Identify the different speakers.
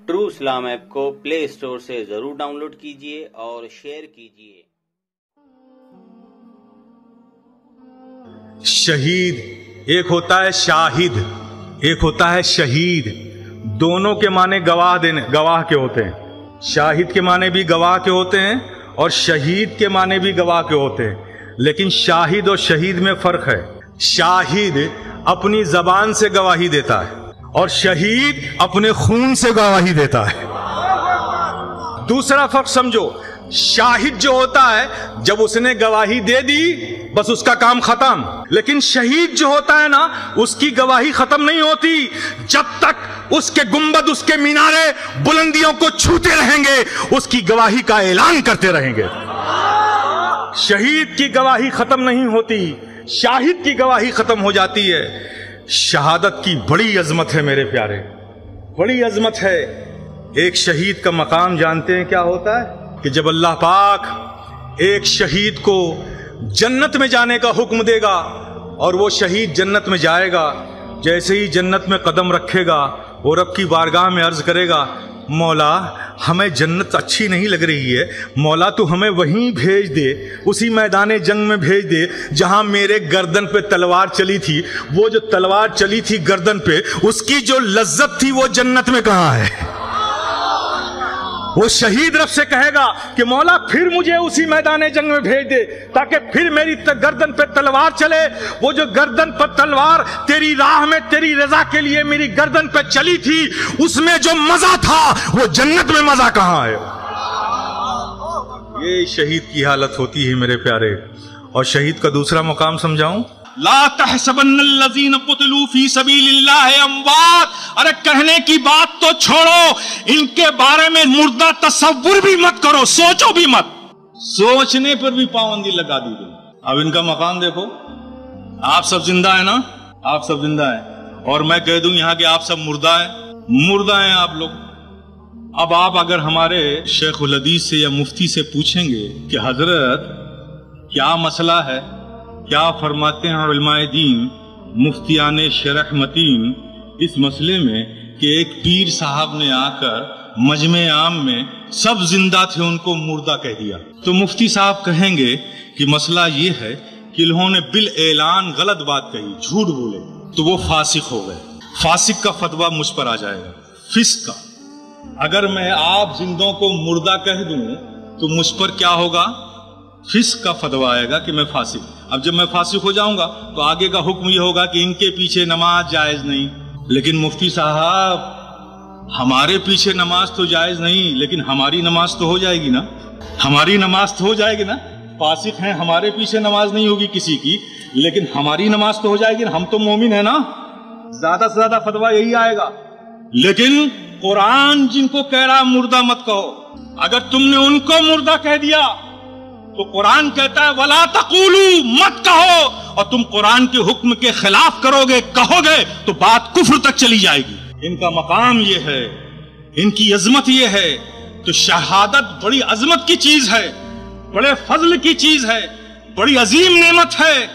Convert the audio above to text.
Speaker 1: True Islam app کو پلے store سے ضرور ڈاؤن لوڈ کیجیے اور شیئر کیجیے۔
Speaker 2: شہید ایک ہوتا ہے شاہد، ایک ہوتا ہے شہید، دونوں کے معنی گواہ کے ہوتے ہیں۔ شاہد کے معنی بھی گواہ کے ہوتے ہیں اور شہید کے معنی بھی گواہ کے ہوتے ہیں، لیکن شاہد اور شہید میں فرق ہے۔ شاہد اپنی زبان سے گواہی دیتا ہے اور شہید اپنے خون سے گواہی دیتا ہے۔ دوسرا فرق سمجھو، شاہد جو ہوتا ہے جب اس نے گواہی دے دی بس اس کا کام ختم، لیکن شہید جو ہوتا ہے نا اس کی گواہی ختم نہیں ہوتی جب تک اس کے گنبد، اس کے مینارے بلندیوں کو چھوتے رہیں گے، اس کی گواہی کا اعلان کرتے رہیں گے۔ شہید کی گواہی ختم نہیں ہوتی، شاہد کی گواہی ختم ہو جاتی ہے۔ شہادت کی بڑی عظمت ہے میرے پیارے، بڑی عظمت ہے۔ ایک شہید کا مقام جانتے ہیں کیا ہوتا ہے؟ کہ جب اللہ پاک ایک شہید کو جنت میں جانے کا حکم دے گا اور وہ شہید جنت میں جائے گا، جیسے ہی جنت میں قدم رکھے گا وہ رب کی بارگاہ میں عرض کرے گا، مولا ہمیں جنت اچھی نہیں لگ رہی ہے، مولا تو ہمیں وہیں بھیج دے، اسی میدان جنگ میں بھیج دے جہاں میرے گردن پہ تلوار چلی تھی۔ وہ جو تلوار چلی تھی گردن پہ، اس کی جو لذت تھی وہ جنت میں کہاں ہے؟ وہ شہید رب سے کہے گا کہ مولا پھر مجھے اسی میدان جنگ میں بھیج دے تاکہ پھر میری گردن پہ تلوار چلے۔ وہ جو گردن پر تلوار تیری راہ میں تیری رضا کے لیے میری گردن پہ چلی تھی، اس میں جو مزہ تھا وہ جنت میں مزہ کہاں ہے؟ یہ شہید کی حالت ہوتی ہے میرے پیارے۔ اور شہید کا دوسرا مقام سمجھاؤں،
Speaker 3: لا تحسبن الذین قتلوا فی سبیل اللہ اموات۔ ارے کہنے کی بات تو چھوڑو، ان کے بارے میں مردہ تصور بھی مت کرو، سوچو بھی مت، سوچنے پر بھی پابندی لگا دی گئی۔ اب ان کا مقام دیکھو، آپ سب زندہ ہیں نا، آپ سب زندہ ہیں، اور میں کہہ دوں یہاں کہ آپ سب مردہ ہیں، مردہ ہیں آپ لوگ۔ اب آپ اگر ہمارے شیخ الحدیث سے یا مفتی سے پوچھیں گے کہ حضرت کیا مسئلہ ہے، کیا فرماتے ہیں علماء دین مفتیان شرح متین اس مسئلے میں کہ ایک پیر صاحب نے آ کر مجمع عام میں سب زندہ تھے ان کو مردہ کہہ دیا، تو مفتی صاحب کہیں گے کہ مسئلہ یہ ہے کہ انہوں نے بالاعلان غلط بات کہی، جھوٹ بولے، تو وہ فاسق ہو گئے۔ فاسق کا فتویٰ مجھ پر آ جائے گا، فسق کا۔ اگر میں آپ زندوں کو مردہ کہہ دوں تو مجھ پر کیا ہوگا؟ فسق کا فتویٰ آئے گا کہ میں فاسق۔ اب جب میں فاسق ہو جاؤں گا تو آگے کا حکم یہ ہوگا کہ ان کے پیچھے نماز جائز نہیں۔ لیکن مفتی صاحب ہمارے پیچھے نماز تو جائز نہیں، لیکن ہماری نماز تو ہو جائے گی نا، ہماری نماز تو ہو جائے گی نا۔ فاسق ہیں، ہمارے پیچھے نماز نہیں ہوگی کسی کی، لیکن ہماری نماز تو ہو جائے گی، ہم تو مومن ہیں نا۔ زیادہ سے زیادہ فتویٰ یہی آئے گا۔ لیکن قرآن جن کو کہہ رہا مردہ مت کہو، اگر تم نے ان کو مردہ کہہ دیا تو قرآن کہتا ہے وَلَا تَقُولُوا، مت کہو، اور تم قرآن کے حکم کے خلاف کرو گے، کہو گے تو بات کفر تک چلی جائے گی۔ ان کا مقام یہ ہے، ان کی عظمت یہ ہے۔ تو شہادت بڑی عظمت کی چیز ہے، بڑے فضل کی چیز ہے، بڑی عظیم نعمت ہے۔